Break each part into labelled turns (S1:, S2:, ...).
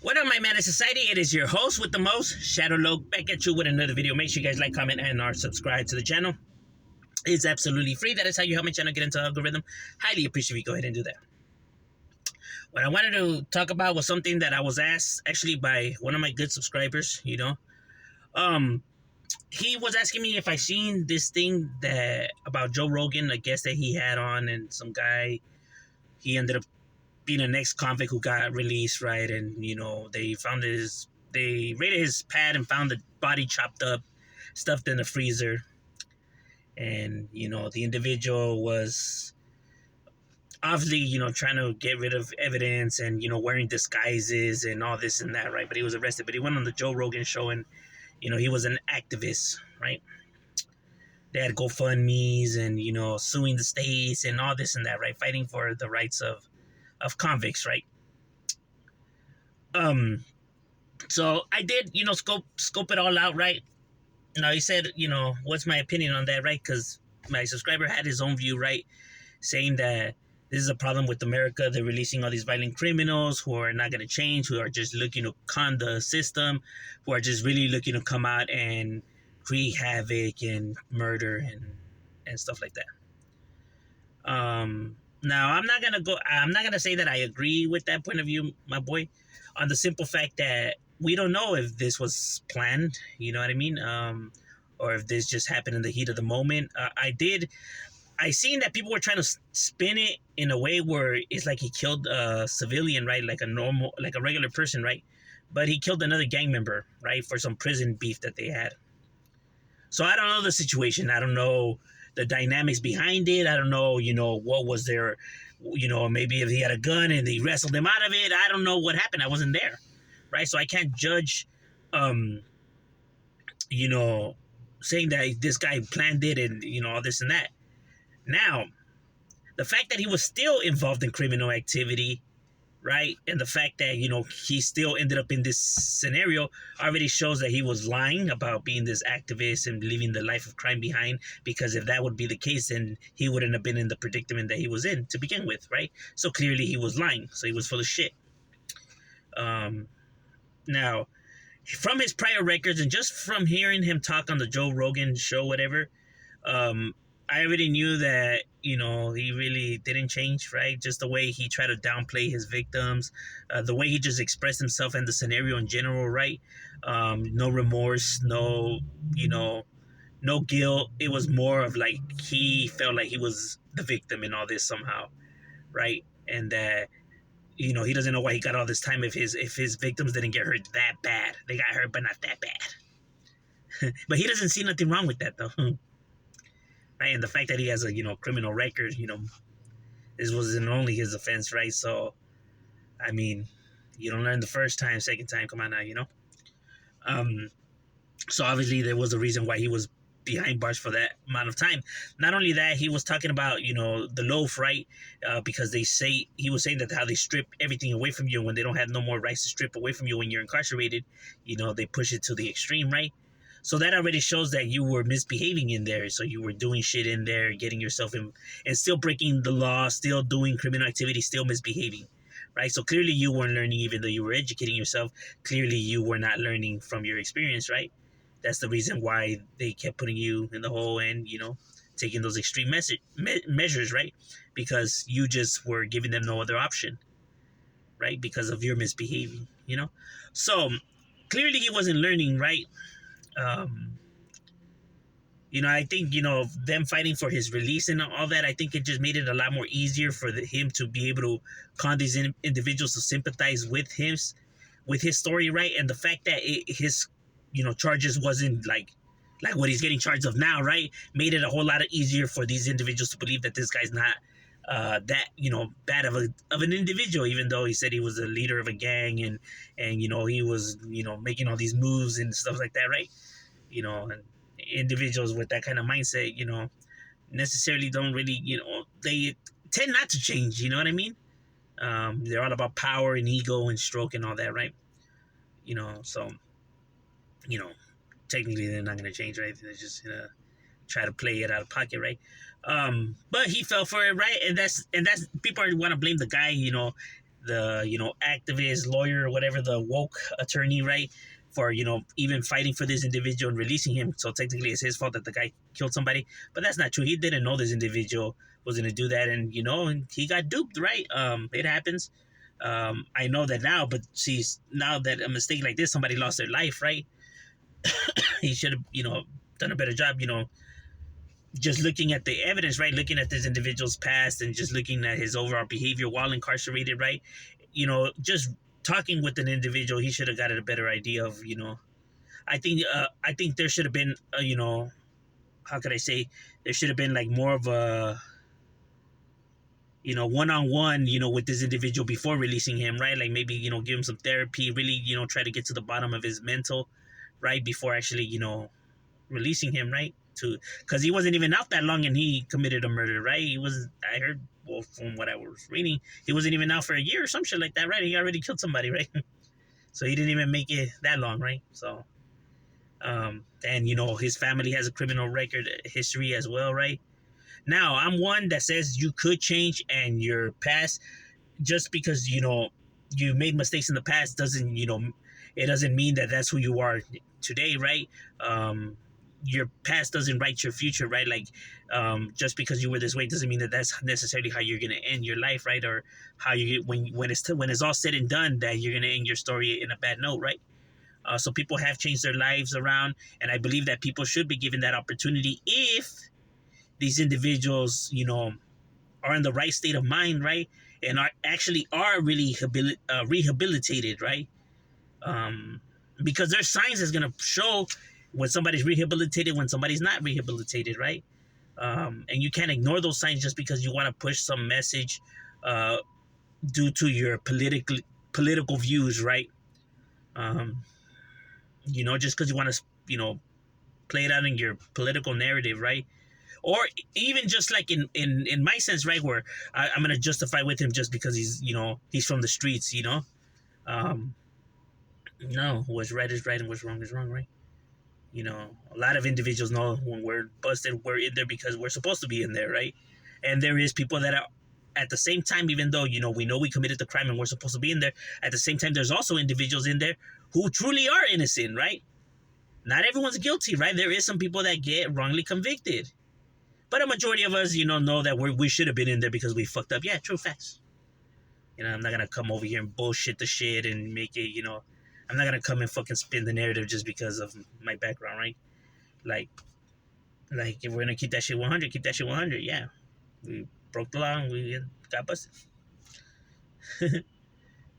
S1: What up, my man of society? It is your host with the most, Shadow Loke, back at you with another video. Make sure you guys like, comment, and are subscribed to the channel. It's absolutely free. That is how you help my channel get into the algorithm. Highly appreciate if you go ahead and do that. What I wanted to talk about was something that I was asked actually by one of my good subscribers, he was asking me if I seen this thing that about Joe Rogan, a guest that he had on, and some guy, he ended up being an ex-convict who got released, right? And, they raided his pad and found the body chopped up, stuffed in a freezer. And, the individual was obviously, trying to get rid of evidence and, wearing disguises and all this and that, right? But he was arrested. But he went on the Joe Rogan show and, he was an activist, right? They had GoFundMe's and, suing the states and all this and that, right? Fighting for the rights of convicts, right? So I did, scope it all out, right? Now he said, what's my opinion on that, right? Because my subscriber had his own view, right? Saying that this is a problem with America. They're releasing all these violent criminals who are not going to change, who are just looking to con the system, who are just really looking to come out and create havoc and murder and stuff like that. Now, I'm not going to say that I agree with that point of view, my boy, on the simple fact that we don't know if this was planned, you know what I mean? Or if this just happened in the heat of the moment. I seen that people were trying to spin it in a way where it's like he killed a civilian, right? Like a regular person, right? But he killed another gang member, right? For some prison beef that they had. So I don't know the situation. I don't know the dynamics behind it. I don't know, what was there, maybe if he had a gun and they wrestled him out of it. I don't know what happened. I wasn't there, right? So I can't judge, saying that this guy planned it and, all this and that. Now, the fact that he was still involved in criminal activity, right? And the fact that, he still ended up in this scenario already shows that he was lying about being this activist and leaving the life of crime behind. Because if that would be the case, then he wouldn't have been in the predicament that he was in to begin with, right? So clearly he was lying. So he was full of shit. Now, from his prior records and just from hearing him talk on the Joe Rogan show, whatever, I already knew that, he really didn't change, right? Just the way he tried to downplay his victims, the way he just expressed himself and the scenario in general, right? No remorse, no guilt. It was more of like he felt like he was the victim in all this somehow, right? And that, he doesn't know why he got all this time if his victims didn't get hurt that bad. They got hurt, but not that bad. But he doesn't see nothing wrong with that, though. Right? And the fact that he has a, criminal record, this wasn't only his offense, right? So, I mean, you don't learn the first time, second time, come on now, So obviously there was a reason why he was behind bars for that amount of time. Not only that, he was talking about, the loaf, right? Because he was saying that how they strip everything away from you when they don't have no more rights to strip away from you when you're incarcerated, they push it to the extreme, right? So that already shows that you were misbehaving in there. So you were doing shit in there, getting yourself in, and still breaking the law, still doing criminal activity, still misbehaving, right? So clearly you weren't learning even though you were educating yourself. Clearly you were not learning from your experience, right? That's the reason why they kept putting you in the hole and, taking those extreme measures, right? Because you just were giving them no other option, right? Because of your misbehaving, So clearly he wasn't learning, right? I think, them fighting for his release and all that, I think it just made it a lot more easier for him to be able to con these individuals to sympathize with his story, right? And the fact that his, charges wasn't like what he's getting charged of now, right? Made it a whole lot easier for these individuals to believe that this guy's not that, bad of an individual, even though he said he was a leader of a gang and he was, making all these moves and stuff like that, right? And individuals with that kind of mindset, necessarily don't really, they tend not to change, you know what I mean? They're all about power and ego and stroke and all that, right? So, technically they're not going to change, right? They're just going to try to play it out of pocket, right? But he fell for it, right? And that's people want to blame the guy, the activist lawyer or whatever, the woke attorney, right, for even fighting for this individual and releasing him. So technically it's his fault that the guy killed somebody, but that's not true. He didn't know this individual was going to do that, and and he got duped, right? It happens. I know that now, but see, now that a mistake like this, somebody lost their life, right? He should have done a better job, just looking at the evidence, right? Looking at this individual's past and just looking at his overall behavior while incarcerated, right? Just talking with an individual, he should have got a better idea of, I think there should have been, how could I say, there should have been like more of a, one-on-one, with this individual before releasing him, right? Like maybe, give him some therapy, really, try to get to the bottom of his mental, right? Before actually, releasing him, right? Because he wasn't even out that long and he committed a murder, right? I heard, well, from what I was reading, he wasn't even out for a year or some shit like that, right? He already killed somebody, right? So he didn't even make it that long, right? So, and his family has a criminal record history as well, right? Now, I'm one that says you could change, and your past, just because you made mistakes in the past, doesn't it doesn't mean that that's who you are today, right? Your past doesn't write your future, right? Like, just because you were this way doesn't mean that that's necessarily how you're gonna end your life, right? Or how you when it's all said and done, that you're gonna end your story in a bad note, right? So people have changed their lives around, and I believe that people should be given that opportunity if these individuals, are in the right state of mind, right? And are really rehabilitated, right? Because there's signs that's gonna show when somebody's rehabilitated, when somebody's not rehabilitated, right? And you can't ignore those signs just because you want to push some message due to your political views, right? Just because you want to, play it out in your political narrative, right? Or even just like in my sense, right, where I'm gonna justify with him just because he's from the streets, no, what's right is right and what's wrong is wrong, right? A lot of individuals know when we're busted, we're in there because we're supposed to be in there, right? And there is people that are at the same time, even though we know we committed the crime and we're supposed to be in there, at the same time there's also individuals in there who truly are innocent, right? Not everyone's guilty, right? There is some people that get wrongly convicted. But a majority of us, know that we should have been in there because we fucked up. Yeah, true facts. I'm not going to come over here and bullshit the shit and make it, I'm not going to come and fucking spin the narrative just because of my background, right? Like if we're going to keep that shit 100, keep that shit 100. Yeah. We broke the law and we got busted.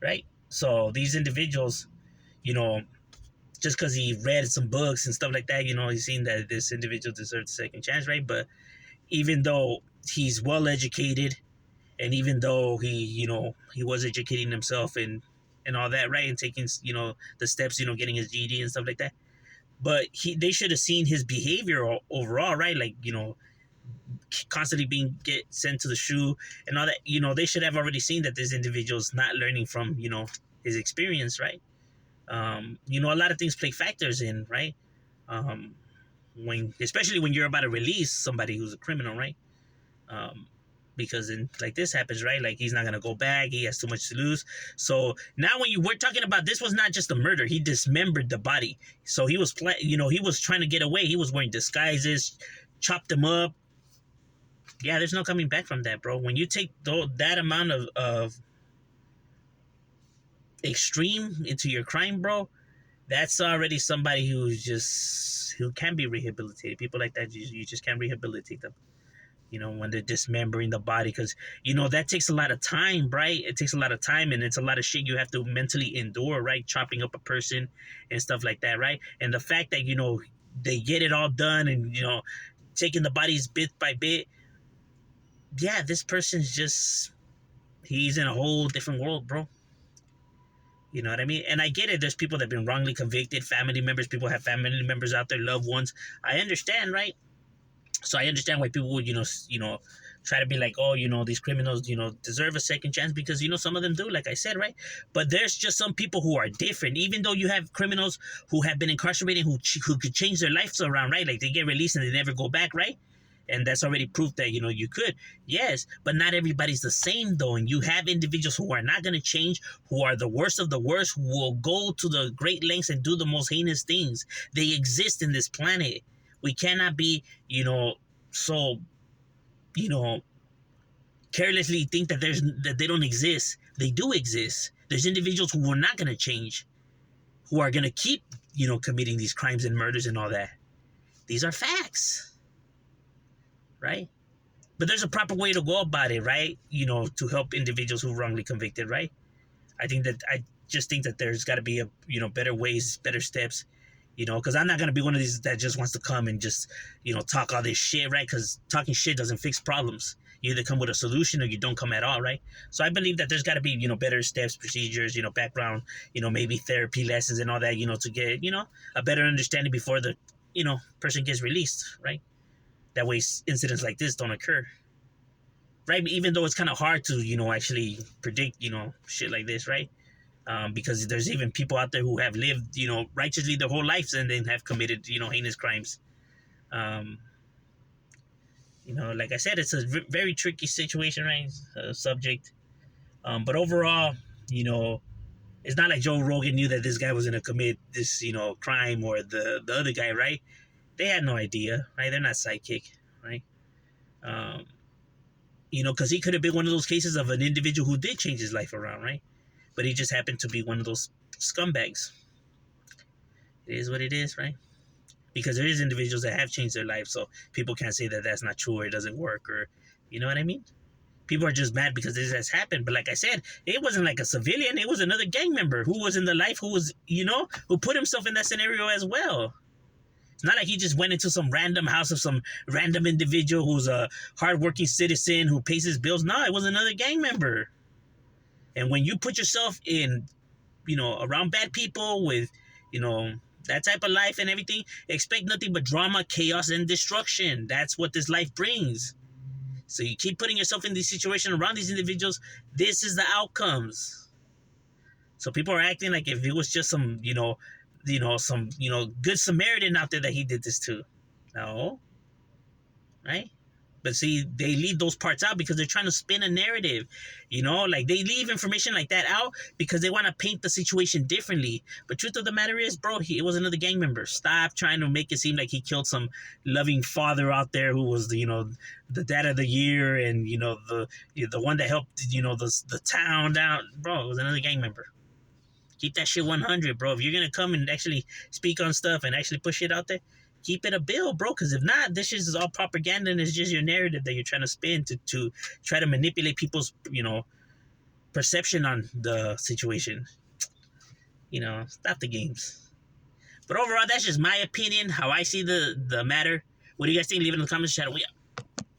S1: Right? So these individuals, just because he read some books and stuff like that, he's seen that this individual deserves a second chance, right? But even though he's well educated, and even though he was educating himself and all that, right, and taking the steps, getting his GED and stuff like that, but they should have seen his behavior overall, right? Like constantly get sent to the shoe and all that. They should have already seen that this individual's not learning from his experience, right? A lot of things play factors in, right? Especially when you're about to release somebody who's a criminal, right? Because then like this happens, right? Like he's not gonna go back. He has too much to lose. So now we're talking about, this was not just a murder. He dismembered the body. So he was he was trying to get away. He was wearing disguises, chopped them up. Yeah, there's no coming back from that, bro. When you take that amount of extreme into your crime, bro, that's already somebody who can be rehabilitated. People like that, you just can't rehabilitate them. When they're dismembering the body, because that takes a lot of time, right? It takes a lot of time, and it's a lot of shit you have to mentally endure, right? Chopping up a person and stuff like that, right? And the fact that they get it all done and taking the bodies bit by bit. Yeah, this person's he's in a whole different world, bro. You know what I mean? And I get it. There's people that have been wrongly convicted, family members. People have family members out there, loved ones. I understand, right? So I understand why people would, try to be like, oh, these criminals, deserve a second chance, because, some of them do, like I said, right? But there's just some people who are different. Even though you have criminals who have been incarcerated, who could change their lives around, right? Like they get released and they never go back, right? And that's already proof that, you could. Yes, but not everybody's the same, though. And you have individuals who are not going to change, who are the worst of the worst, who will go to the great lengths and do the most heinous things. They exist in this planet. We cannot be, so, you know carelessly think that they don't exist. They do exist. There's individuals who are not going to change, who are going to keep, committing these crimes and murders and all that. These are facts, right? But there's a proper way to go about it, right? To help individuals who are wrongly convicted, right? I just think that there's got to be better ways, better steps, because I'm not going to be one of these that just wants to come and just, talk all this shit, right? Because talking shit doesn't fix problems. You either come with a solution or you don't come at all, right? So I believe that there's got to be, better steps, procedures, background, maybe therapy lessons and all that, to get, a better understanding before the, person gets released, right? That way incidents like this don't occur, right? Even though it's kind of hard to, actually predict, shit like this, right? Because there's even people out there who have lived, righteously their whole lives and then have committed, heinous crimes. Like I said, it's a very tricky situation, right? Subject. But overall, it's not like Joe Rogan knew that this guy was going to commit this, crime, or the other guy, right? They had no idea, right? They're not psychic, right? Because he could have been one of those cases of an individual who did change his life around, right? But he just happened to be one of those scumbags. It is what it is, right? Because there is individuals that have changed their life, so people can't say that that's not true or it doesn't work, or, you know what I mean? People are just mad because this has happened. But like I said, it wasn't like a civilian. It was another gang member who was in the life, who was, who put himself in that scenario as well. It's not like he just went into some random house of some random individual who's a hardworking citizen who pays his bills. No, it was another gang member. And when you put yourself in, around bad people with, that type of life and everything, expect nothing but drama, chaos, and destruction. That's what this life brings. So you keep putting yourself in this situation around these individuals, this is the outcomes. So people are acting like if it was just some, some, good Samaritan out there that he did this to. No. Right? But see, they leave those parts out because they're trying to spin a narrative. Like they leave information like that out because they want to paint the situation differently. But truth of the matter is, bro, it was another gang member. Stop trying to make it seem like he killed some loving father out there who was the dad of the year and the one that helped the town down. Bro, it was another gang member. Keep that shit 100, bro. If you're gonna come and actually speak on stuff and actually push it out there, keep it a bill, bro. Because if not, this shit is all propaganda and it's just your narrative that you're trying to spin to try to manipulate people's, perception on the situation. Stop the games. But overall, that's just my opinion, how I see the matter. What do you guys think? Leave it in the comments. Chat.